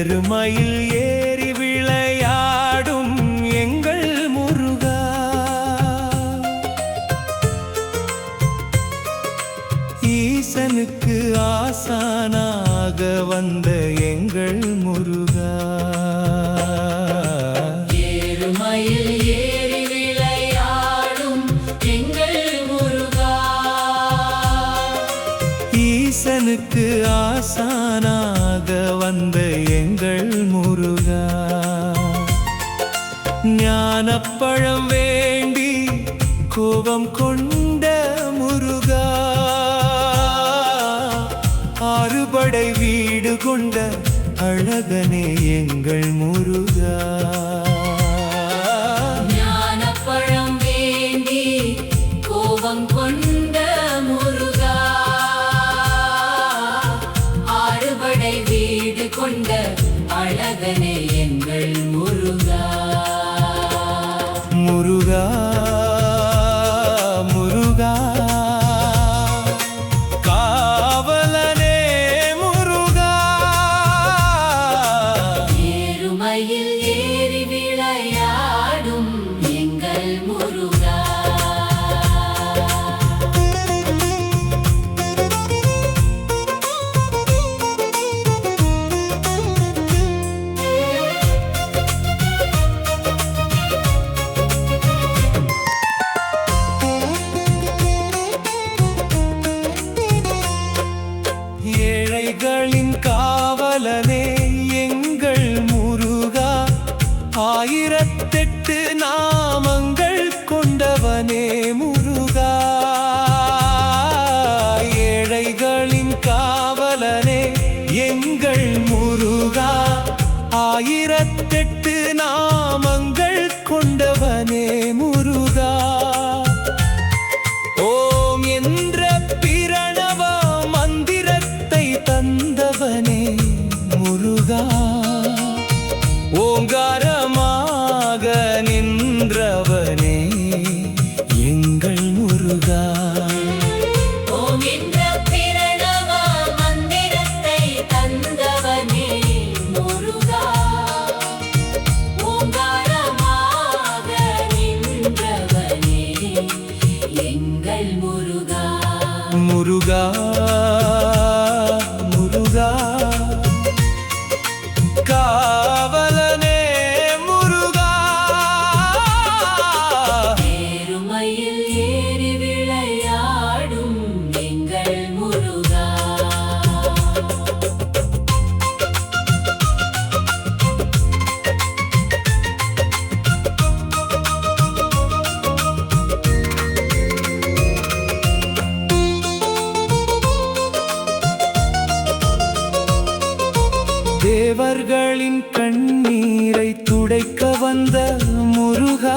ஏறுமயில் ஏறி விளையாடும் எங்கள் முருகா, ஈசனுக்கு ஆசானாக வந்த எங்கள் முருகா. ஏறுமயில் ஏறி விளையாடும் எங்கள் முருகா, ஈசனுக்கு ஆசானாக வந்த எங்கள் முருகா. ஞானப்பழம் வேண்டி கோபம் கொண்ட முருகா, ஆறுபடை வீடு கொண்ட அழகனே எங்கள் முருகா. ஞானப்பழம் வேண்டி கோபம் கொண்ட முருகா, ஆறுபடை வீடு கொண்ட அழகனே எங்கள் முருகா. முருகா முருகா காவலனே முருகா, ஏறுமயில் ஏறி விளையாடும் எங்கள் முருகா. ஏழைகளின் காவலனே எங்கள் முருகா, ஆயிரத்தெட்டு நாமங்கள் கொண்டவனே முருகா. ஏழைகளின் காவலனே எங்கள் முருகா, ஆயிரத்தெட்டு நாமங்கள் கொண்டவனே முருகா. ஓம் என்ற பிரணவ மந்திரத்தை தந்தவனே முருகா, ஓங்காரமாக நின்றவனே எங்கள் முருகா. ஓம் என்ற பிரணவ மந்திரத்தை தந்தவனே முருகா, ஓங்காரமாக நின்றவனே எங்கள் முருகா. முருகா முருகா காவலனே முருகா, ஏறுமயில் ஏறி விளையாடும் எங்கள் முருகா. தேவர்களின் கண்ணீரை துடைக்க வந்த முருகா,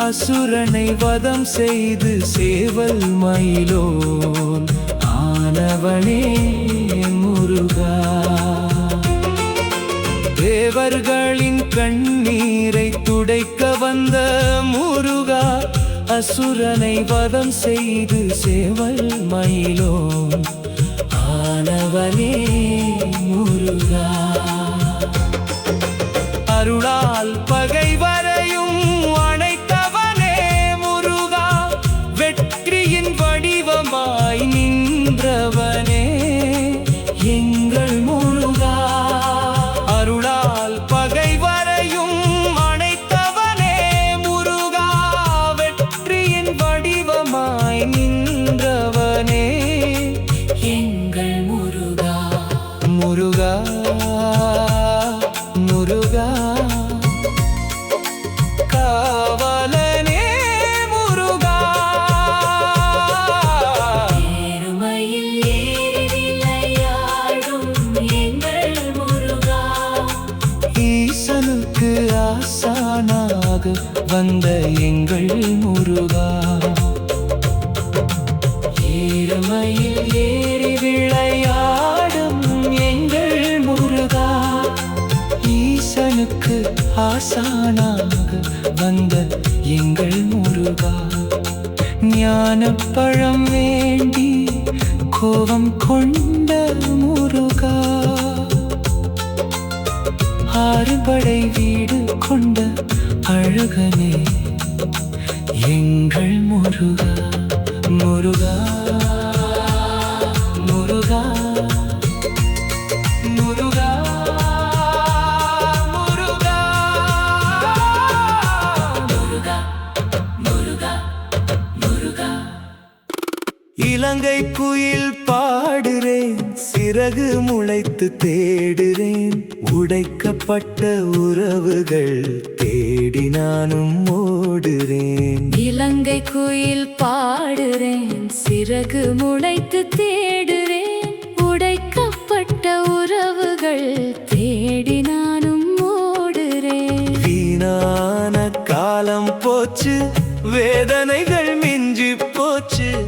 அசுரனை வதம் செய்து சேவல் மயிலோன் ஆனவனே முருகா. தேவர்களின் கண்ணீரை துடைக்க வந்த முருகா, அசுரனை வதம் செய்து சேவல் மயிலோன் ஆனவனே முருகா. அருளால் பகைவரையும் அணைத்தவனே முருகா, வெற்றியின் வடிவமாய் நின்றவனே எங்கள் முருகா. அருளால் பகைவரையும் அணைத்தவனே முருகா, வெற்றியின் வடிவமாய் நின்றவனே எங்கள் முருகா. முருகா முருகா காவலனே முருகா, ஏறுமயில் ஏறி விளையாடும் எங்கள் முருகா, ஈசனுக்கு ஆசானாக வந்த எங்கள் முருகா. ஏறுமயில் ஏறி விளையாடும் எங்கள் முருகா, ஈசனுக்கு ஆசானாக வந்த எங்கள் முருகா. ஞானப்பழம் வேண்டி கோபம் கொண்ட முருகா, ஆறுபடை வீடு கொண்ட அழகனே எங்கள் முருகா முருகா முருகா முருகா முருகா முருகா முருகா முருகா இலங்கை குயில் பாடுறேன், சிறகு முளைத்து தேடுறேன், உடைக்கப்பட்ட உறவுகள் தேடி நானும் ஓடுறேன். இலங்கை குயில் பாடுறேன், சிறகு முளைத்து தேடுறேன், உடைக்கப்பட்ட உறவுகள் தேடி நானும் ஓடுறேன். வீணான காலம் போச்சு, வேதனைகள் மிஞ்சி போச்சு.